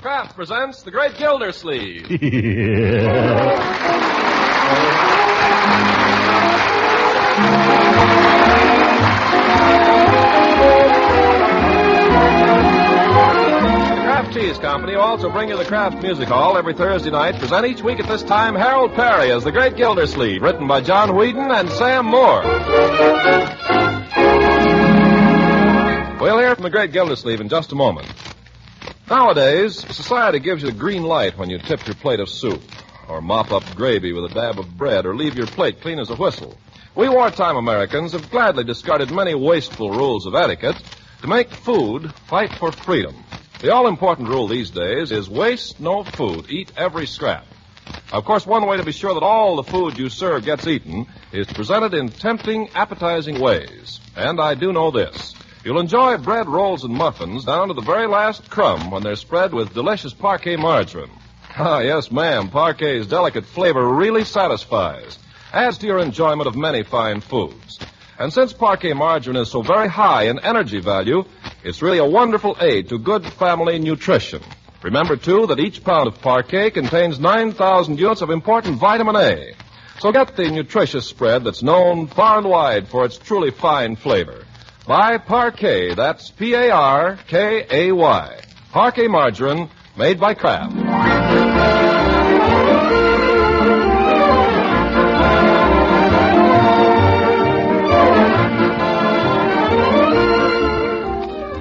Kraft presents The Great Gildersleeve. Cheese Company will also bring you the Kraft Music Hall every Thursday night. Present each week at this time Harold Perry as the Great Gildersleeve, written by John Whedon and Sam Moore. We'll hear from the Great Gildersleeve in just a moment. Nowadays, society gives you the green light when you tip your plate of soup, or mop up gravy with a dab of bread, or leave your plate clean as a whistle. We wartime Americans have gladly discarded many wasteful rules of etiquette to make food fight for freedom. The all-important rule these days is waste no food, eat every scrap. Of course, one way to be sure that all the food you serve gets eaten is presented in tempting, appetizing ways. And I do know this. You'll enjoy bread, rolls, and muffins down to the very last crumb when they're spread with delicious Parquet margarine. Ah, yes, ma'am, Parquet's delicate flavor really satisfies, adds to your enjoyment of many fine foods. And since Parquet margarine is so very high in energy value, it's really a wonderful aid to good family nutrition. Remember, too, that each pound of Parquet contains 9,000 units of important vitamin A. So get the nutritious spread that's known far and wide for its truly fine flavor. Buy Parquet, that's P-A-R-K-A-Y. Parquet margarine, made by Kraft.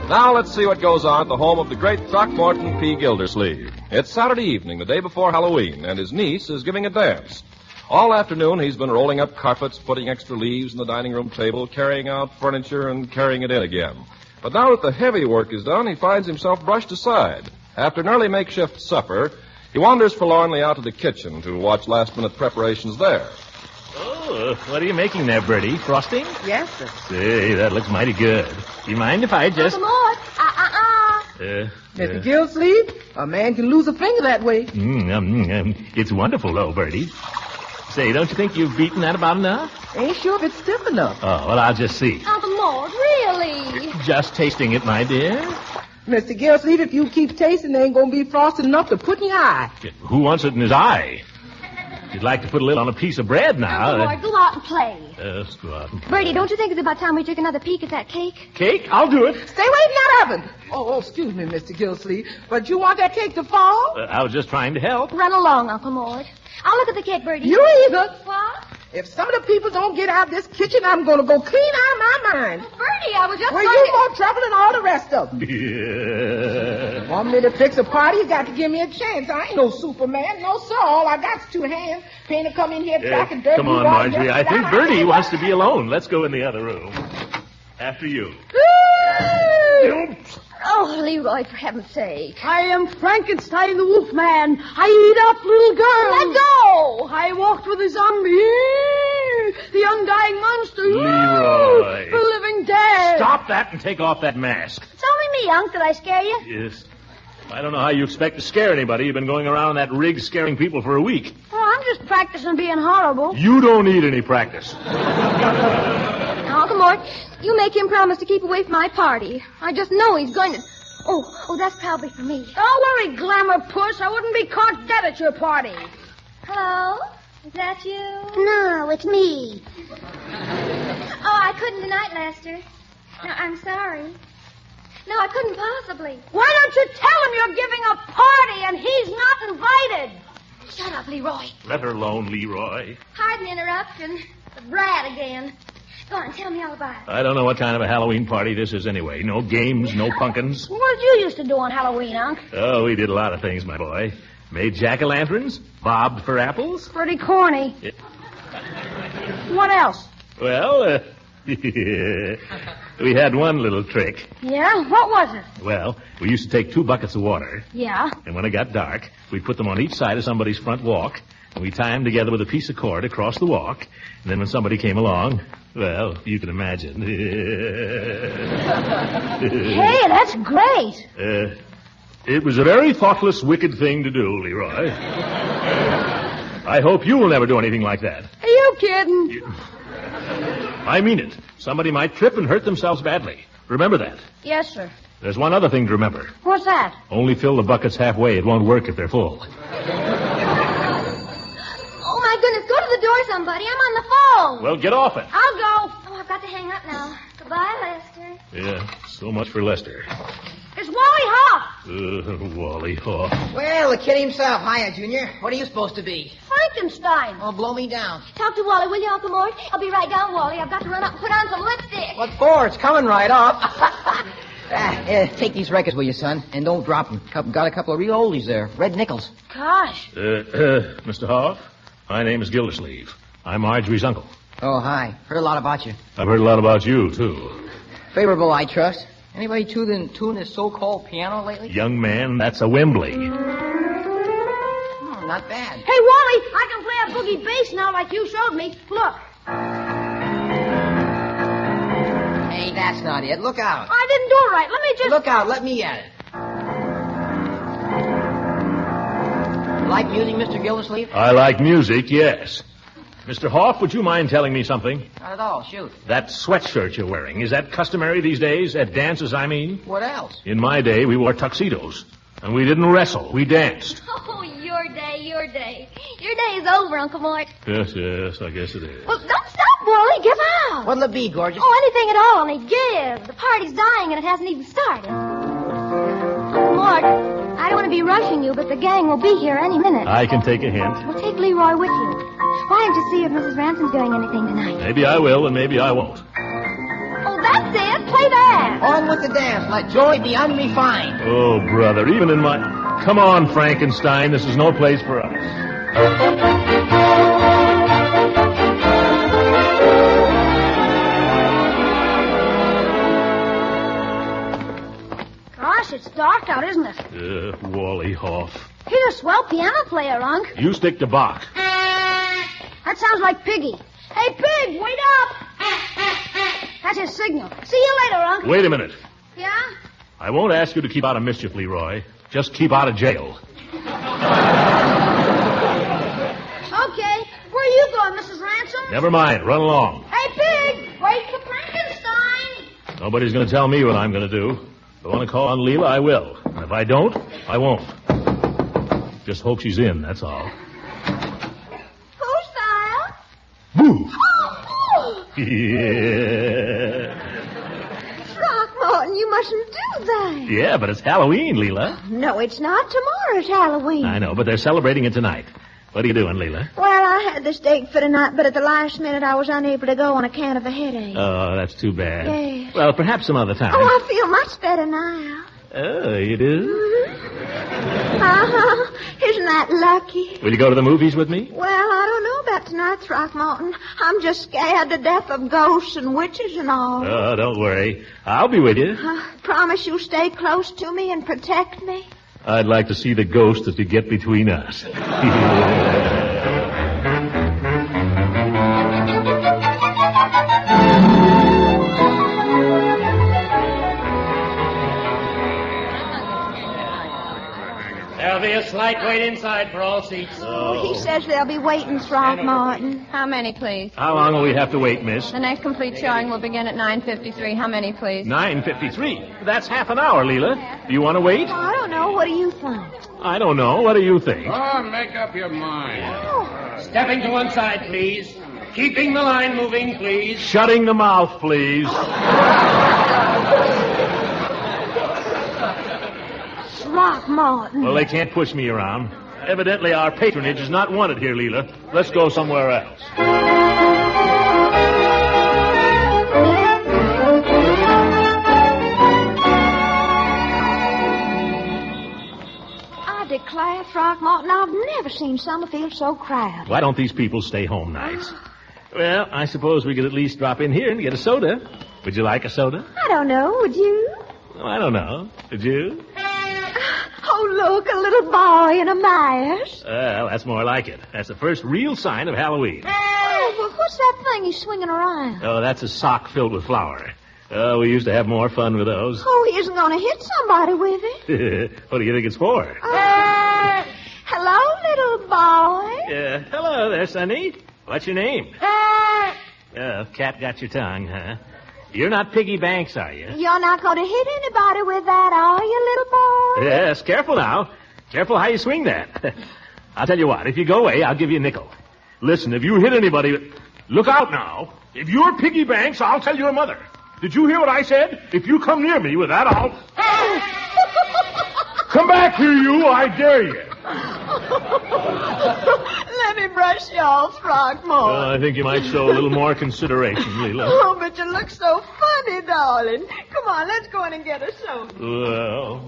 Now let's see what goes on at the home of the great Throckmorton P. Gildersleeve. It's Saturday evening, the day before Halloween, and his niece is giving a dance. All afternoon he's been rolling up carpets, putting extra leaves in the dining room table, carrying out furniture, and carrying it in again. But now that the heavy work is done, he finds himself brushed aside. After an early makeshift supper, he wanders forlornly out to the kitchen to watch last-minute preparations there. Oh, what are you making there, Bertie? Frosting? Yes, sir. Say, that looks mighty good. Do you mind if I just... Lord. Mr. Gildersleeve, a man can lose a finger that way. It's wonderful, though, Bertie. Say, don't you think you've beaten that about enough? Ain't sure if it's stiff enough. Oh, well, I'll just see. Uncle Mort, really? Just tasting it, my dear. Mr. Gildersleeve, if you keep tasting, there ain't going to be frosting enough to put in your eye. Who wants it in his eye? If you'd like to put a little on a piece of bread now... Uncle Mort, go out and play. Let's go out and play. Bertie, don't you think it's about time we took another peek at that cake? Cake? I'll do it. Stay away from that oven. Oh, excuse me, Mr. Gildersleeve, but you want that cake to fall? I was just trying to help. Run along, Uncle Mort. I'll look at the cake, Bertie. You either. What? If some of the people don't get out of this kitchen, I'm going to go clean out of my mind. Bertie, I was just Well, going you to... more trouble than all the rest of them. Yeah. Want me to fix a party? You got to give me a chance. I ain't no Superman. No, sir. All I got's 2 hands. Paying to come in here tracking dirt. Come on, Marjorie. I think Bertie wants to be alone. Let's go in the other room. After you. Oh, Leroy, for heaven's sake. I am Frankenstein the Wolfman. I eat up little girls. Let go! I walked with a zombie. The undying monster. Leroy. The living dead. Stop that and take off that mask. It's only me, Unc. Did I scare you? Yes. I don't know how you expect to scare anybody. You've been going around in that rig scaring people for a week. Oh, I'm just practicing being horrible. You don't need any practice. Now, Uncle Mort, you make him promise to keep away from my party. I just know he's going to... Oh, that's probably for me. Don't worry, Glamour Puss. I wouldn't be caught dead at your party. Hello? Is that you? No, it's me. Oh, I couldn't tonight, Lester. No, I'm sorry. No, I couldn't possibly. Why don't you tell him you're giving a party and he's not invited? Shut up, Leroy. Let her alone, Leroy. Pardon the interruption. The brat again. Go on, tell me all about it. I don't know what kind of a Halloween party this is anyway. No games, no pumpkins. What did you used to do on Halloween, Unc? Oh, we did a lot of things, my boy. Made jack-o'-lanterns, bobbed for apples. Pretty corny. Yeah. What else? Well, we had one little trick. Yeah? What was it? Well, we used to take 2 buckets of water, Yeah? and when it got dark, we put them on each side of somebody's front walk, and we tie them together with a piece of cord across the walk, and then when somebody came along, well, you can imagine. Hey, that's great. It was a very thoughtless, wicked thing to do, Leroy. I hope you will never do anything like that. Are you kidding? I mean it. Somebody might trip and hurt themselves badly. Remember that. Yes, sir. There's one other thing to remember. What's that? Only fill the buckets halfway. It won't work if they're full. Oh, my goodness. Go to the door, somebody. I'm on the phone. Well, get off it. I'll go. Oh, I've got to hang up now. Goodbye, Lester. Yeah, so much for Lester. It's Wally Hoff. Wally Hoff. Well, the kid himself. Hiya, Junior. What are you supposed to be? Frankenstein. Oh, blow me down. Talk to Wally, will you, Uncle Mort? I'll be right down, Wally. I've got to run up and put on some lipstick. What for? It's coming right up. Take these records, will you, son? And don't drop them. Got a couple of real oldies there. Red nickels. Gosh. Mr. Hoff, my name is Gildersleeve. I'm Marjorie's uncle. Oh, hi. Heard a lot about you. I've heard a lot about you, too. Favorable, I trust. Anybody tune this so-called piano lately? Young man, that's a Wembley. Oh, not bad. Hey, Wally, I can play a boogie bass now like you showed me. Look. Hey, that's not it. Look out. I didn't do it right. Let me just... Look out. Let me at it. You like music, Mr. Gildersleeve? I like music, yes. Mr. Hoff, would you mind telling me something? Not at all. Shoot. That sweatshirt you're wearing, is that customary these days? At dances, I mean? What else? In my day, we wore tuxedos. And we didn't wrestle. We danced. Oh, your day, your day. Your day is over, Uncle Mort. Yes, I guess it is. Well, don't stop, Wally. Give out. What'll it be, gorgeous? Oh, anything at all, only give. The party's dying and it hasn't even started. Uncle Mort, I don't want to be rushing you, but the gang will be here any minute. I can take a hint. Well, take Leroy with you. Why don't you see if Mrs. Ransom's doing anything tonight? Maybe I will, and maybe I won't. Oh, that's it. Play that. On with the dance. Let joy be unrefined. Oh, brother, even in my... Come on, Frankenstein. This is no place for us. Gosh, it's dark out, isn't it? Wally Hoff. He's a swell piano player, Unc. You stick to Bach. That sounds like Piggy. Hey, Pig, wait up! That's his signal. See you later, Unc. Wait a minute. Yeah? I won't ask you to keep out of mischief, Leroy. Just keep out of jail. Okay. Where are you going, Mrs. Ransom? Never mind. Run along. Hey, Pig, wait for Frankenstein. Nobody's going to tell me what I'm going to do. If I want to call on Leela, I will. And if I don't, I won't. Just hope she's in, that's all. Who's that? Move! Oh, Yeah. Throckmorton, you mustn't do that. Yeah, but it's Halloween, Leela. No, it's not. Tomorrow's Halloween. I know, but they're celebrating it tonight. What are you doing, Leela? Well, I had this date for tonight, but at the last minute I was unable to go on account of a headache. Oh, that's too bad. Yes. Well, perhaps some other time. Oh, I feel much better now. Oh, you do? Uh-huh. Isn't that lucky? Will you go to the movies with me? Well, I don't know about tonight, Throckmorton. I'm just scared to death of ghosts and witches and all. Oh, don't worry. I'll be with you. Promise you'll stay close to me and protect me? I'd like to see the ghost that could get between us. There'll be a slight wait inside for all seats. Oh, he says they'll be waiting, Throckmorton. How many, please? How long will we have to wait, miss? The next complete showing will begin at 9:53. How many, please? 9:53. That's half an hour, Leela. Do you want to wait? I don't know. What do you think? I don't know. What do you think? Oh, make up your mind. Stepping to one side, please. Keeping the line moving, please. Shutting the mouth, please. Throckmorton. Well, they can't push me around. Evidently, our patronage is not wanted here, Leela. Let's go somewhere else. I declare, Throckmorton, I've never seen Summerfield so crowded. Why don't these people stay home nights? Well, I suppose we could at least drop in here and get a soda. Would you like a soda? I don't know. Would you? Oh, I don't know. Would you? Oh, look, a little boy in a mask. Well, that's more like it. That's the first real sign of Halloween. Oh, well, what's that thing he's swinging around? Oh, that's a sock filled with flour. Oh, we used to have more fun with those. Oh, he isn't going to hit somebody with it. What do you think it's for? Hello, little boy. Hello there, Sonny. What's your name? Cat got your tongue, huh? You're not Piggy Banks, are you? You're not going to hit anybody with that, are you, little boy? Yes, careful now. Careful how you swing that. I'll tell you what, if you go away, I'll give you a nickel. Listen, if you hit anybody... Look out now. If you're Piggy Banks, I'll tell your mother. Did you hear what I said? If you come near me with that, I'll... Come back here, you. I dare you. Let me brush you off, Throckmorton. Well, I think you might show a little more consideration, Leela. Oh, but you look so funny, darling. Come on, let's go in and get a soda. Well...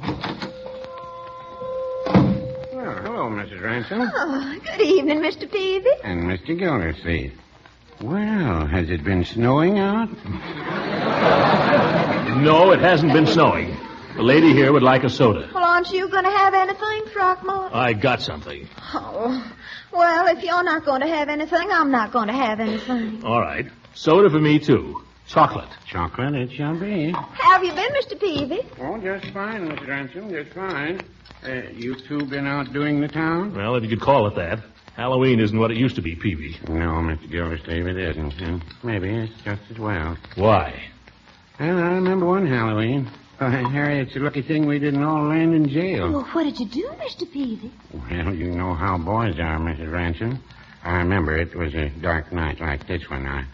Well, hello, Mrs. Ransom. Oh, good evening, Mr. Peavy. And Mr. Gildersleeve. Well, has it been snowing out? No, it hasn't been snowing. The lady here would like a soda. Well, aren't you going to have anything, Throckmorton? I got something. Oh, well, if you're not going to have anything, I'm not going to have anything. All right. Soda for me, too. Chocolate. Chocolate it shall be. How have you been, Mr. Peavy? Oh, just fine, Mrs. Ransom, just fine. You two been out doing the town? Well, if you could call it that. Halloween isn't what it used to be, Peavy. No, Mr. Gildersleeve, it isn't. And maybe it's just as well. Why? Well, I remember one Halloween. Harry, it's a lucky thing we didn't all land in jail. Well, what did you do, Mr. Peavy? Well, you know how boys are, Mrs. Ransom. I remember it was a dark night like this one.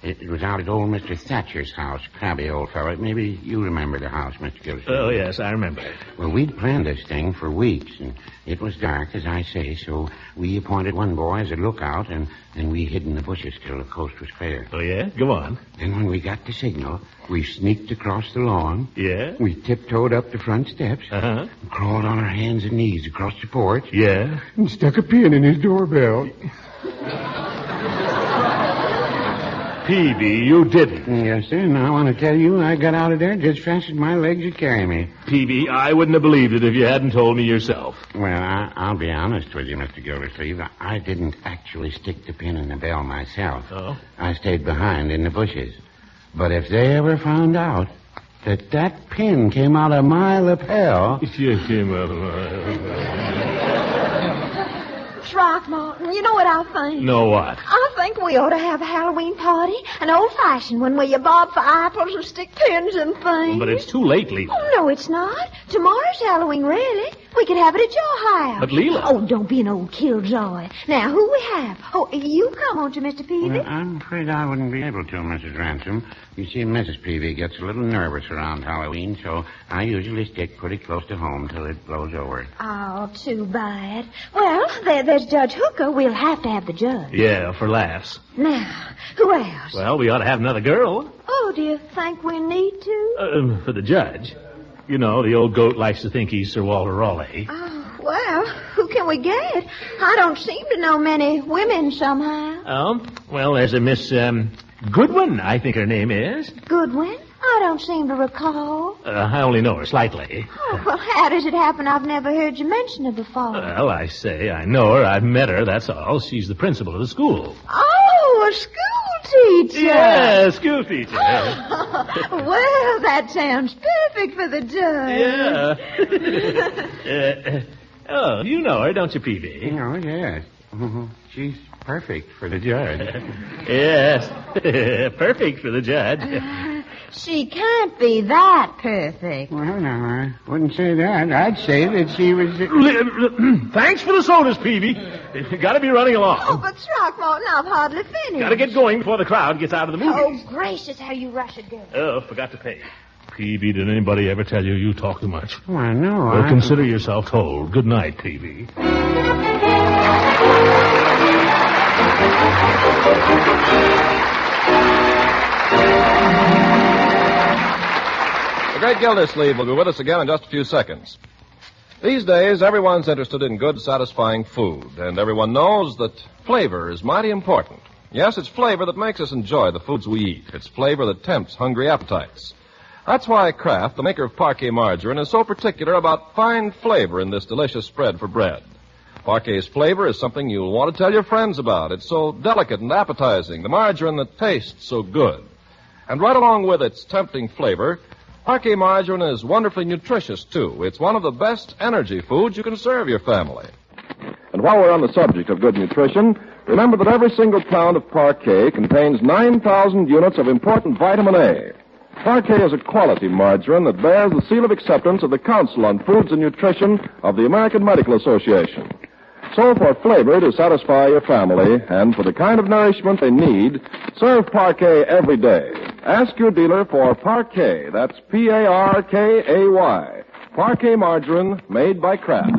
It was out at old Mr. Thatcher's house, crabby old fellow. Maybe you remember the house, Mr. Gildersleeve. Oh, yes, I remember it. Well, we'd planned this thing for weeks, and it was dark, as I say, so we appointed one boy as a lookout, and we hid in the bushes till the coast was clear. Oh, yeah? Go on. Then when we got the signal, we sneaked across the lawn. Yeah? We tiptoed up the front steps. Uh-huh. Crawled on our hands and knees across the porch. Yeah? And stuck a pin in his doorbell. Peavy, you didn't. Yes, sir, and I want to tell you, I got out of there just fast as my legs would carry me. Peavy, I wouldn't have believed it if you hadn't told me yourself. Well, I'll be honest with you, Mr. Gildersleeve. I didn't actually stick the pin in the bell myself. Oh? I stayed behind in the bushes. But if they ever found out that pin came out of my lapel... If you came out of Throckmorton, you know what I think? Know what? I think we ought to have a Halloween party, an old-fashioned one where you bob for apples and stick pins and things. But it's too late, Leela. Oh, no, it's not. Tomorrow's Halloween, really. We could have it at your house. But, Leela... Oh, don't be an old killjoy. Now, who we have? Oh, you come, won't you, Mr. Peavy? Well, I'm afraid I wouldn't be able to, Mrs. Ransom. You see, Mrs. Peavy gets a little nervous around Halloween, so I usually stick pretty close to home till it blows over. Oh, too bad. Well, there's Judge Hooker. We'll have to have the judge. Yeah, for laughs. Now, who else? Well, we ought to have another girl. Oh, do you think we need to? For the judge. You know, the old goat likes to think he's Sir Walter Raleigh. Oh, well, who can we get? I don't seem to know many women somehow. Well, there's a Miss, Goodwin, I think her name is. Goodwin? I don't seem to recall. I only know her slightly. Oh, well, how does it happen I've never heard you mention her before? Well, I say, I know her. I've met her, that's all. She's the principal of the school. Oh, a school teacher. Yeah, school teacher. Well, that sounds perfect for the judge. Yeah. You know her, don't you, Peavy? Oh, yes. She's perfect for the judge. Yes, perfect for the judge. She can't be that perfect. Well, no, I wouldn't say that. I'd say that she was... Thanks for the sodas, Peavy. Got to be running along. Oh, but Throckmorton, I've hardly finished. Got to get going before the crowd gets out of the movies. Oh, gracious, how you rush a girl. Oh, forgot to pay. Peavy, did anybody ever tell you you talk too much? Well, no, Well, consider yourself told. Good night, Peavy. The great Gildersleeve will be with us again in just a few seconds. These days, everyone's interested in good, satisfying food, and everyone knows that flavor is mighty important. Yes, it's flavor that makes us enjoy the foods we eat. It's flavor that tempts hungry appetites. That's why Kraft, the maker of Parquet margarine, is so particular about fine flavor in this delicious spread for bread. Parquet's flavor is something you'll want to tell your friends about. It's so delicate and appetizing, the margarine that tastes so good. And right along with its tempting flavor, Parquet margarine is wonderfully nutritious, too. It's one of the best energy foods you can serve your family. And while we're on the subject of good nutrition, remember that every single pound of Parquet contains 9,000 units of important vitamin A. Parquet is a quality margarine that bears the seal of acceptance of the Council on Foods and Nutrition of the American Medical Association. So for flavor to satisfy your family and for the kind of nourishment they need, serve Parquet every day. Ask your dealer for Parquet. That's Parkay. Parquet margarine made by Kraft.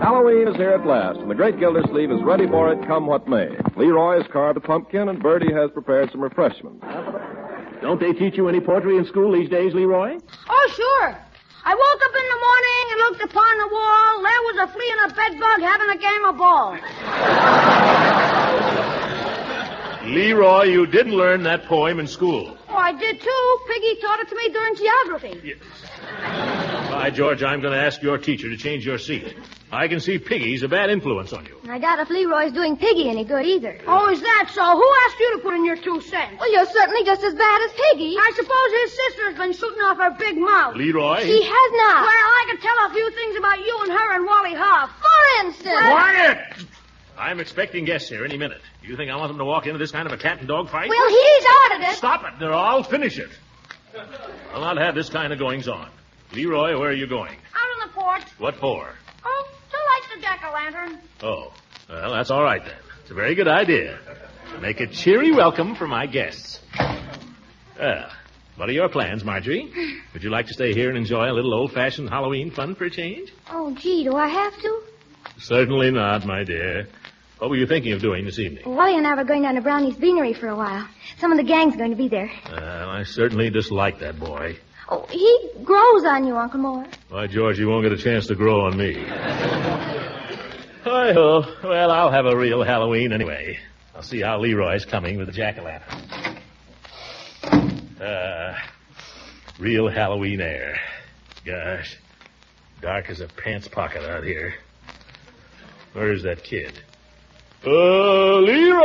Halloween is here at last, and the great Gildersleeve is ready for it, come what may. Leroy has carved a pumpkin, and Bertie has prepared some refreshments. Don't they teach you any poetry in school these days, Leroy? Oh, sure. I woke up in the morning and looked upon the wall. There was a flea and a bedbug having a game of ball. Leroy, you didn't learn that poem in school. Oh, I did, too. Piggy taught it to me during geography. Yes. By George, I'm going to ask your teacher to change your seat. I can see Piggy's a bad influence on you. I doubt if Leroy's doing Piggy any good either. Oh, is that so? Who asked you to put in your 2 cents? Well, you're certainly just as bad as Piggy. I suppose his sister's been shooting off her big mouth. Leroy? She has not. Well, I can tell a few things about you and her and Wally Hoff. For instance. Quiet! I'm expecting guests here any minute. You think I want them to walk into this kind of a cat and dog fight? Well, he's ordered it. Stop it. Or I'll finish it. I'll not have this kind of goings-on. Leroy, where are you going? Out on the porch. What for? Oh, to light the jack-o'-lantern. Oh, well, that's all right then. It's a very good idea. Make a cheery welcome for my guests. Well, what are your plans, Marjorie? Would you like to stay here and enjoy a little old-fashioned Halloween fun for a change? Oh, gee, do I have to? Certainly not, my dear. What were you thinking of doing this evening? Well, Wally and I were going down to Brownie's Beanery for a while. Some of the gang's going to be there. Well, I certainly dislike that boy. Oh, he grows on you, Uncle Mort. Why, George, you won't get a chance to grow on me. Hi-ho. Well, I'll have a real Halloween anyway. I'll see how Leroy's coming with the jack-o'-lantern. Real Halloween air. Gosh, dark as a pants pocket out here. Where's that kid? Leroy!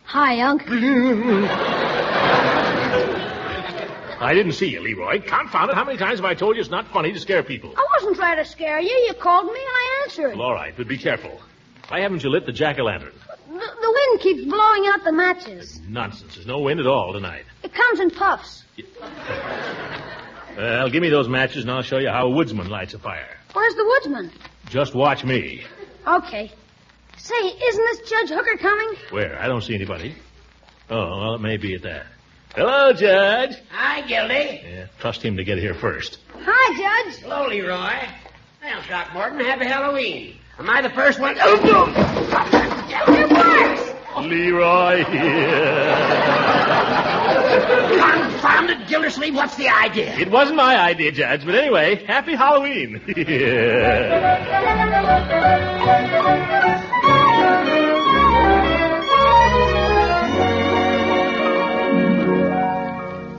Hi, Unc. I didn't see you, Leroy. Confound it, how many times have I told you it's not funny to scare people? I wasn't trying to scare you. You called me and I answered. Well, all right, but be careful. Why haven't you lit the jack-o'-lantern? The wind keeps blowing out the matches. Nonsense. There's no wind at all tonight. It comes in puffs. Well, give me those matches and I'll show you how a woodsman lights a fire. Where's the woodsman? Just watch me. Okay. Say, isn't this Judge Hooker coming? Where? I don't see anybody. Oh, well, it may be at that. Hello, Judge. Hi, Gildy. Yeah, trust him to get here first. Hi, Judge. Hello, Leroy. Well, Throckmorton, happy Halloween. Am I the first one? It works! Leroy here. Confounded Gildersleeve, what's the idea? It wasn't my idea, Judge, but anyway, happy Halloween.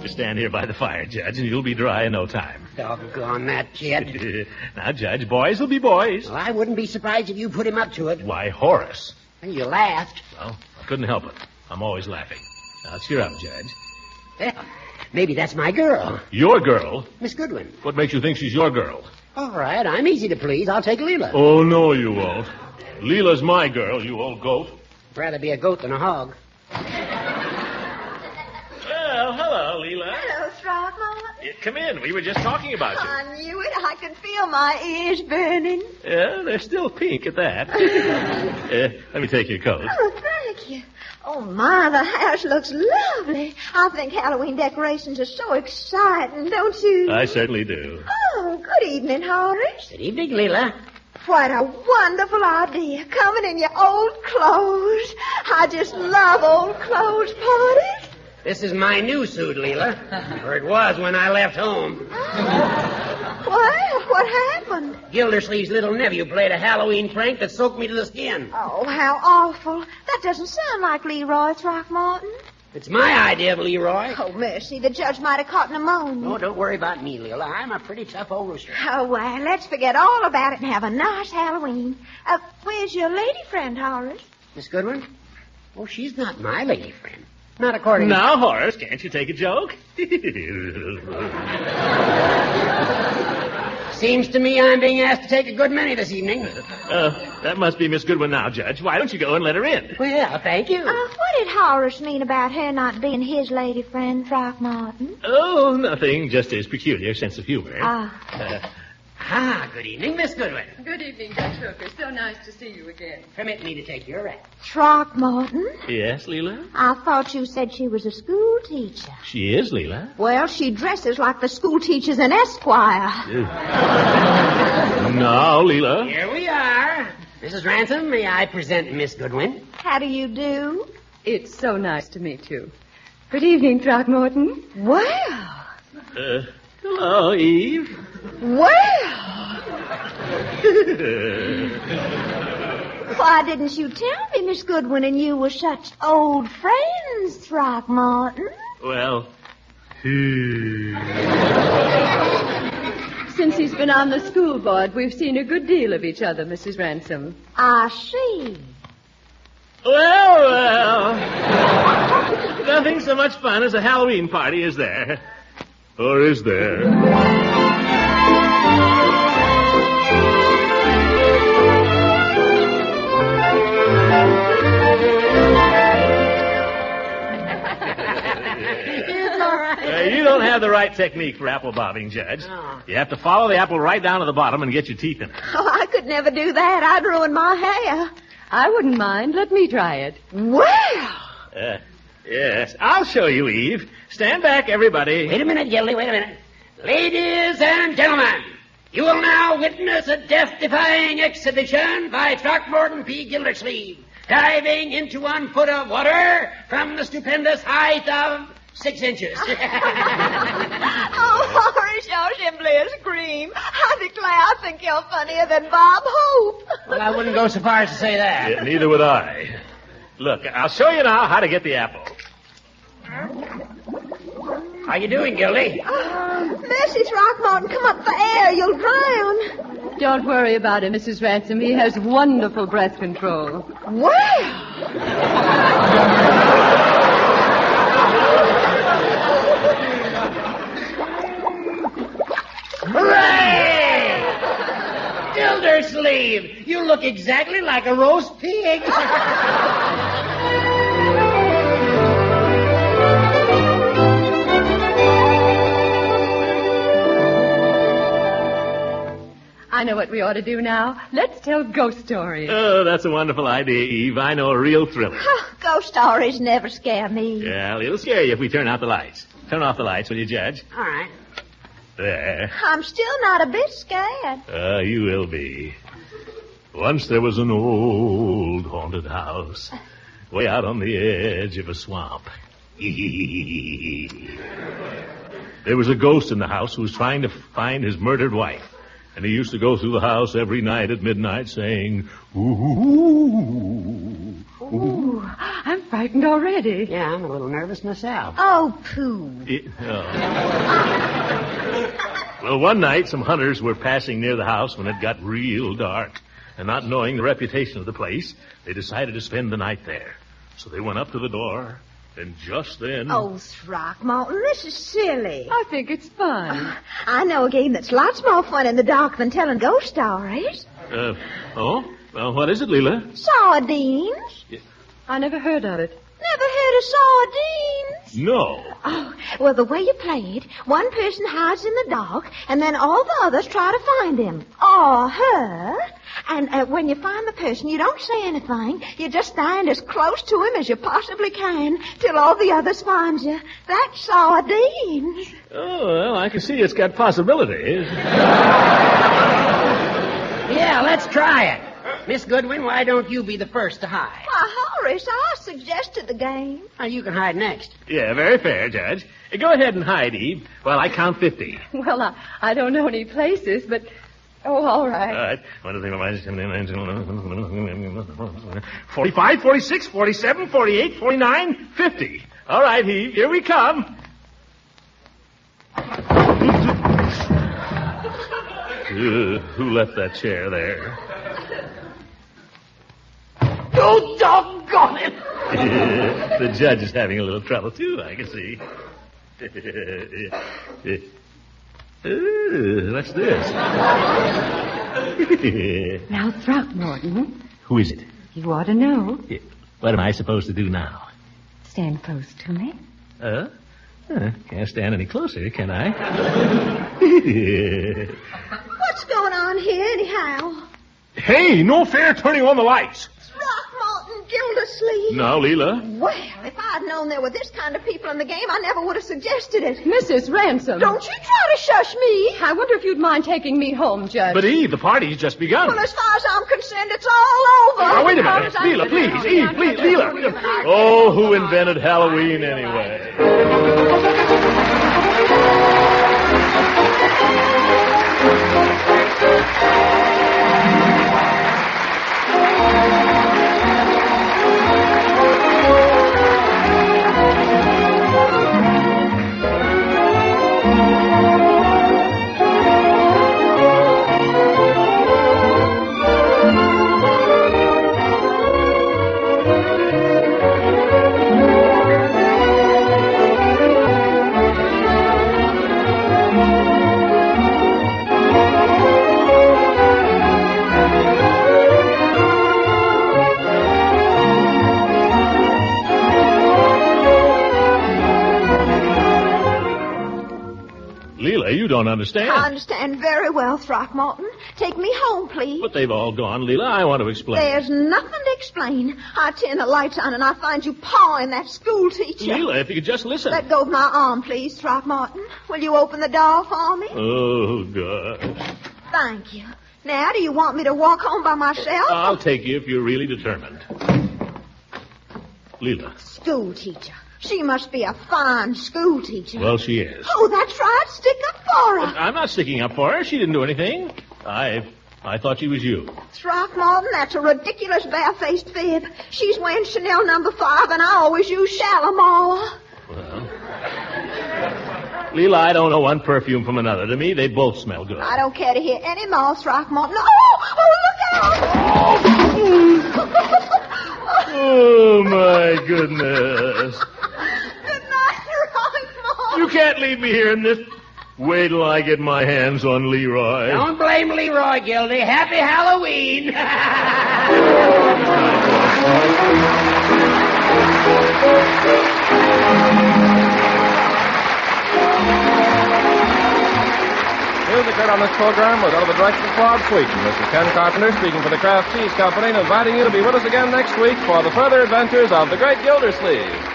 Just stand here by the fire, Judge, and you'll be dry in no time. Doggone that kid. Now, Judge, boys will be boys. Well, I wouldn't be surprised if you put him up to it. Why, Horace. And you laughed. Well, I couldn't help it. I'm always laughing. Now, cheer up, Judge. Well, maybe that's my girl, Your girl? Miss Goodwin. What makes you think she's your girl? All right, I'm easy to please. I'll take Leela. Oh, no, you won't. Leela's my girl, you old goat. Rather be a goat than a hog. Well, hello, Leela. Hello, Throckmorton. Come in. We were just talking about you. I knew it. I could feel my ears burning. Yeah, they're still pink at that. Let me take your coat. Oh, thank you. Oh, my, the house looks lovely. I think Halloween decorations are so exciting, don't you? I certainly do. Oh, good evening, Horace. Good evening, Leela. What a wonderful idea, coming in your old clothes. I just love old clothes parties. This is my new suit, Leela. Or it was when I left home. Well, what happened? Gildersleeve's little nephew played a Halloween prank that soaked me to the skin. Oh, how awful. That doesn't sound like Leroy Throckmorton. It's my idea of Leroy. Oh, mercy, the judge might have caught pneumonia. Oh, don't worry about me, Leela. I'm a pretty tough old rooster. Oh, well, let's forget all about it and have a nice Halloween. Where's your lady friend, Horace? Miss Goodwin? Oh, she's not my lady friend. Not according Now, Horace, can't you take a joke? Seems to me I'm being asked to take a good many this evening. That must be Miss Goodwin now, Judge. Why don't you go and let her in? Well, thank you. What did Horace mean about her not being his lady friend, Throckmorton? Oh, nothing. Just his peculiar sense of humor. Good evening, Miss Goodwin. Good evening, Judge Hooker. So nice to see you again. Permit me to take your wrap. Throckmorton? Yes, Leela? I thought you said she was a school teacher. She is, Leela. Well, she dresses like the school teachers in Esquire. No, Leela. Here we are. Mrs. Ransom, may I present Miss Goodwin? How do you do? It's so nice to meet you. Good evening, Throckmorton. Well. Hello, Eve. Well. Why didn't you tell me Miss Goodwin and you were such old friends, Throckmorton? Well, Since he's been on the school board, we've seen a good deal of each other, Mrs. Ransom. I see. Well. Nothing so much fun as a Halloween party, is there? Or is there? You don't have the right technique for apple bobbing, Judge. Oh. You have to follow the apple right down to the bottom and get your teeth in it. Oh, I could never do that. I'd ruin my hair. I wouldn't mind. Let me try it. Well. Yes, I'll show you, Eve. Stand back, everybody. Wait a minute, Gildy, wait a minute. Ladies and gentlemen, you will now witness a death-defying exhibition by Throckmorton P. Gildersleeve, diving into 1 foot of water from the stupendous height of 6 inches. Oh, Horace, you're simply a scream. I declare I think you're funnier than Bob Hope. Well, I wouldn't go so far as to say that. Yeah, neither would I. Look, I'll show you now how to get the apple. How you doing, Gildy? Mercy, Throckmorton, come up for air. You'll drown. Don't worry about him, Mrs. Ransom. He has wonderful breath control. Well. Hooray! Gildersleeve, you look exactly like a roast pig. I know what we ought to do now. Let's tell ghost stories. Oh, that's a wonderful idea, Eve. I know a real thriller. Ghost stories never scare me. Well, it'll scare you if we turn out the lights. Turn off the lights, will you, Judge? All right. There. I'm still not a bit scared. You will be. Once there was an old haunted house way out on the edge of a swamp. There was a ghost in the house who was trying to find his murdered wife. And he used to go through the house every night at midnight saying, ooh. Ooh, I'm frightened already. Yeah, I'm a little nervous myself. Oh, pooh. Well, one night, some hunters were passing near the house when it got real dark. And not knowing the reputation of the place, they decided to spend the night there. So they went up to the door, and just then... Oh, Throckmorton, this is silly. I think it's fun. I know a game that's lots more fun in the dark than telling ghost stories. Well, what is it, Leela? Sardines. I never heard of it. Never heard of sardines? No. Oh, well, the way you play it, one person hides in the dark, and then all the others try to find him. Or her. And when you find the person, you don't say anything. You just stand as close to him as you possibly can till all the others find you. That's sardines. Oh, well, I can see it's got possibilities. Yeah, let's try it. Miss Goodwin, why don't you be the first to hide? Why, Horace, I suggested the game. Well, you can hide next. Yeah, very fair, Judge. Go ahead and hide, Eve, while I count 50. Well, I don't know any places, but... Oh, all right. All right. 45, 46, 47, 48, 49, 50. All right, Eve, here we come. Who left that chair there? Oh, doggone it! The judge is having a little trouble, too, I can see. What's this? Now, Throckmorton, Who is it? you ought to know. What am I supposed to do now? Stand close to me. Can't stand any closer, can I? What's going on here, anyhow? Hey, no fair turning on the lights. Throckmorton, Gildersleeve. Now, Leela. Well, if I'd known there were this kind of people in the game, I never would have suggested it. Mrs. Ransom. Don't you try to shush me. I wonder if you'd mind taking me home, Judge. But, Eve, the party's just begun. Well, as far as I'm concerned, it's all over. Now, wait a minute. Leela, please. Eve, please. Leela. Oh, who invented Halloween anyway? Leela, you don't understand. I understand very well, Throckmorton. Take me home, please. But they've all gone, Leela. I want to explain. There's nothing to explain. I turn the lights on and I find you pawing that school teacher. Leela, if you could just listen. Let go of my arm, please, Throckmorton. Will you open the door for me? Oh, God. Thank you. Now, do you want me to walk home by myself? I'll take you if you're really determined. Leela. School teacher. She must be a fine school teacher. Well, she is. Oh, that's right. Stick up for her. I'm not sticking up for her. She didn't do anything. I thought she was you. Throckmorton, that's a ridiculous barefaced fib. She's wearing Chanel No. 5, and I always use Shalimar. Well, Leela, I don't know one perfume from another. To me, they both smell good. I don't care to hear any more, Throckmorton. Oh, look out! Oh, my goodness. Good night, Throckmorton. You can't leave me here in this. Wait till I get my hands on Leroy. Don't blame Leroy, Gildy. Happy Halloween. Music heard on this program was under the direction of Claude Sweeten. This is Ken Carpenter speaking for the Kraft Cheese Company and inviting you to be with us again next week for the further adventures of the great Gildersleeve.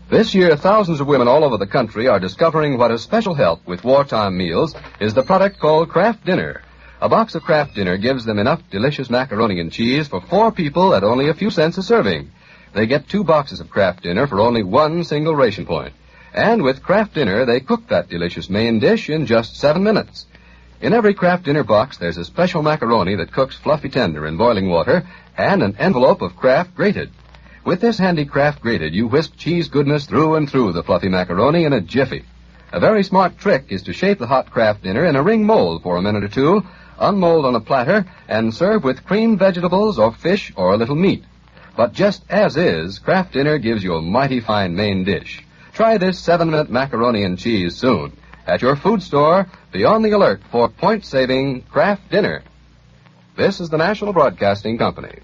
This year, thousands of women all over the country are discovering what a special help with wartime meals is the product called Kraft Dinner. A box of Kraft Dinner gives them enough delicious macaroni and cheese for 4 people at only a few cents a serving. They get 2 boxes of Kraft Dinner for only 1 single ration point. And with Kraft Dinner, they cook that delicious main dish in just 7 minutes. In every Kraft Dinner box, there's a special macaroni that cooks fluffy tender in boiling water and an envelope of Kraft grated. With this handy Kraft grated, you whisk cheese goodness through and through the fluffy macaroni in a jiffy. A very smart trick is to shape the hot Kraft Dinner in a ring mold for a minute or two, unmold on a platter, and serve with creamed vegetables or fish or a little meat. But just as is, Kraft Dinner gives you a mighty fine main dish. Try this 7-minute macaroni and cheese soon. At your food store, be on the alert for point-saving Kraft Dinner. This is the National Broadcasting Company.